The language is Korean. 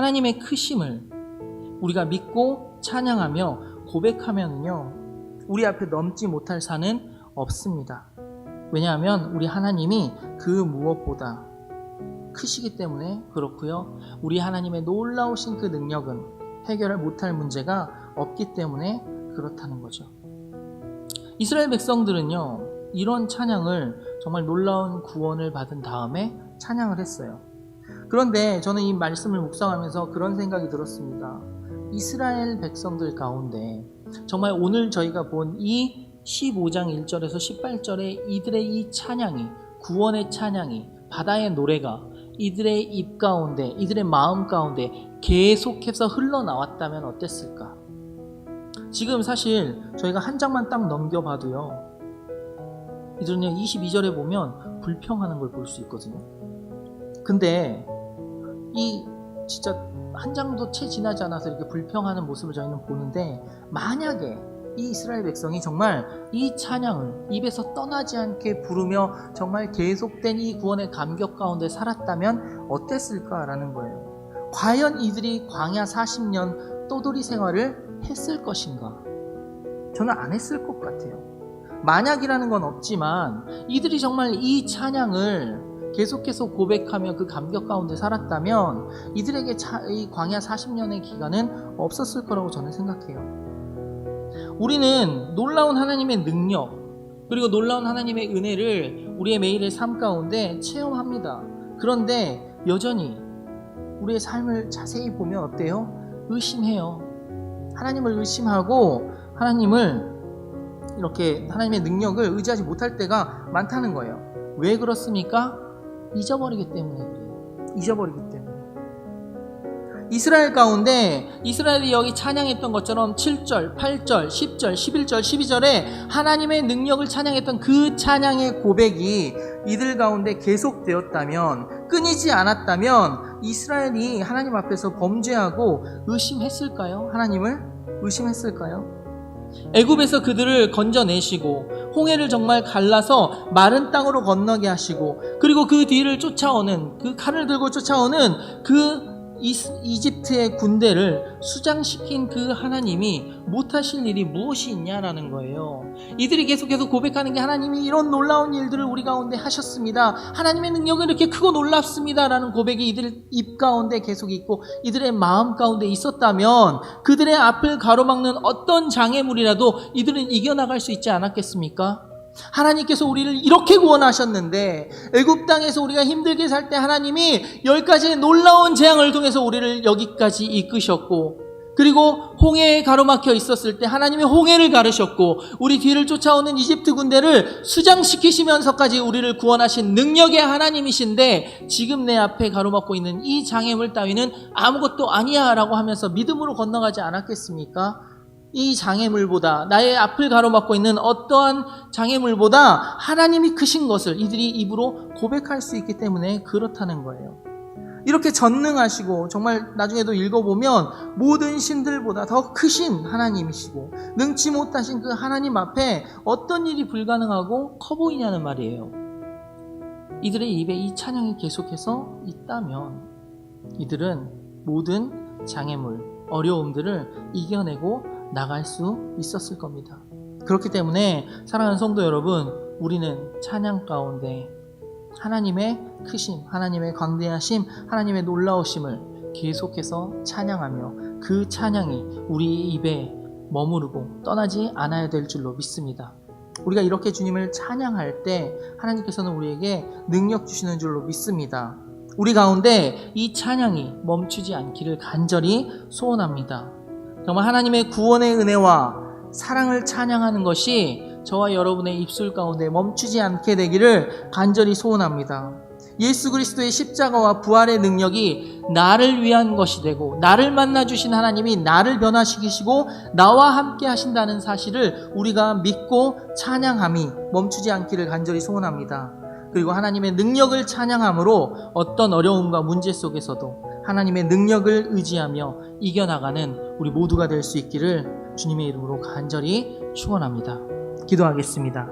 하나님의 크심을 우리가 믿고 찬양하며 고백하면요, 우리 앞에 넘지 못할 산은 없습니다. 왜냐하면 우리 하나님이 그 무엇보다 크시기 때문에 그렇고요, 우리 하나님의 놀라우신 그 능력은 해결을 못할 문제가 없기 때문에 그렇다는 거죠. 이스라엘 백성들은요, 이런 찬양을 정말 놀라운 구원을 받은 다음에 찬양을 했어요. 그런데 저는 이 말씀을 묵상하면서 그런 생각이 들었습니다. 이스라엘 백성들 가운데 정말 오늘 저희가 본 이 15장 1절에서 18절에 이들의 이 찬양이, 구원의 찬양이, 바다의 노래가 이들의 입 가운데, 이들의 마음 가운데 계속해서 흘러나왔다면 어땠을까? 지금 사실 저희가 한 장만 딱 넘겨봐도요, 이들은요 22절에 보면 불평하는 걸 볼 수 있거든요. 근데 이 진짜 한 장도 채 지나지 않아서 이렇게 불평하는 모습을 저희는 보는데, 만약에 이 이스라엘 백성이 정말 이 찬양을 입에서 떠나지 않게 부르며 정말 계속된 이 구원의 감격 가운데 살았다면 어땠을까라는 거예요. 과연 이들이 광야 40년 떠돌이 생활을 했을 것인가? 저는 안 했을 것 같아요. 만약이라는 건 없지만 이들이 정말 이 찬양을 계속해서 고백하며 그 감격 가운데 살았다면 이들에게 이 광야 40년의 기간은 없었을 거라고 저는 생각해요. 우리는 놀라운 하나님의 능력, 그리고 놀라운 하나님의 은혜를 우리의 매일의 삶 가운데 체험합니다. 그런데 여전히 우리의 삶을 자세히 보면 어때요? 의심해요. 하나님을 의심하고 하나님을 이렇게 하나님의 능력을 의지하지 못할 때가 많다는 거예요. 왜 그렇습니까? 잊어버리기 때문에 그래요. 잊어버리기 때문에. 이스라엘 가운데 이스라엘이 여기 찬양했던 것처럼 7절, 8절, 10절, 11절, 12절에 하나님의 능력을 찬양했던 그 찬양의 고백이 이들 가운데 계속되었다면, 끊이지 않았다면 이스라엘이 하나님 앞에서 범죄하고 의심했을까요? 하나님을 의심했을까요? 애굽에서 그들을 건져내시고 홍해를 정말 갈라서 마른 땅으로 건너게 하시고, 그리고 그 뒤를 쫓아오는, 그 칼을 들고 쫓아오는 그 이집트의 군대를 수장시킨 그 하나님이 못하실 일이 무엇이 있냐라는 거예요. 이들이 계속해서 고백하는 게, 하나님이 이런 놀라운 일들을 우리 가운데 하셨습니다, 하나님의 능력은 이렇게 크고 놀랍습니다 라는 고백이 이들 입 가운데 계속 있고 이들의 마음 가운데 있었다면 그들의 앞을 가로막는 어떤 장애물이라도 이들은 이겨나갈 수 있지 않았겠습니까? 하나님께서 우리를 이렇게 구원하셨는데, 애굽 땅에서 우리가 힘들게 살 때 하나님이 10가지의 놀라운 재앙을 통해서 우리를 여기까지 이끄셨고, 그리고 홍해에 가로막혀 있었을 때 하나님이 홍해를 가르셨고, 우리 뒤를 쫓아오는 이집트 군대를 수장시키시면서까지 우리를 구원하신 능력의 하나님이신데, 지금 내 앞에 가로막고 있는 이 장애물 따위는 아무것도 아니야 라고 하면서 믿음으로 건너가지 않았겠습니까? 이 장애물보다, 나의 앞을 가로막고 있는 어떠한 장애물보다 하나님이 크신 것을 이들이 입으로 고백할 수 있기 때문에 그렇다는 거예요. 이렇게 전능하시고, 정말 나중에도 읽어보면 모든 신들보다 더 크신 하나님이시고 능치 못하신 그 하나님 앞에 어떤 일이 불가능하고 커 보이냐는 말이에요. 이들의 입에 이 찬양이 계속해서 있다면 이들은 모든 장애물, 어려움들을 이겨내고 나갈 수 있었을 겁니다. 그렇기 때문에 사랑하는 성도 여러분, 우리는 찬양 가운데 하나님의 크심, 하나님의 광대하심, 하나님의 놀라우심을 계속해서 찬양하며 그 찬양이 우리 입에 머무르고 떠나지 않아야 될 줄로 믿습니다. 우리가 이렇게 주님을 찬양할 때 하나님께서는 우리에게 능력 주시는 줄로 믿습니다. 우리 가운데 이 찬양이 멈추지 않기를 간절히 소원합니다. 정말 하나님의 구원의 은혜와 사랑을 찬양하는 것이 저와 여러분의 입술 가운데 멈추지 않게 되기를 간절히 소원합니다. 예수 그리스도의 십자가와 부활의 능력이 나를 위한 것이 되고, 나를 만나주신 하나님이 나를 변화시키시고 나와 함께 하신다는 사실을 우리가 믿고 찬양함이 멈추지 않기를 간절히 소원합니다. 그리고 하나님의 능력을 찬양함으로 어떤 어려움과 문제 속에서도 하나님의 능력을 의지하며 이겨나가는 우리 모두가 될 수 있기를 주님의 이름으로 간절히 축원합니다. 기도하겠습니다.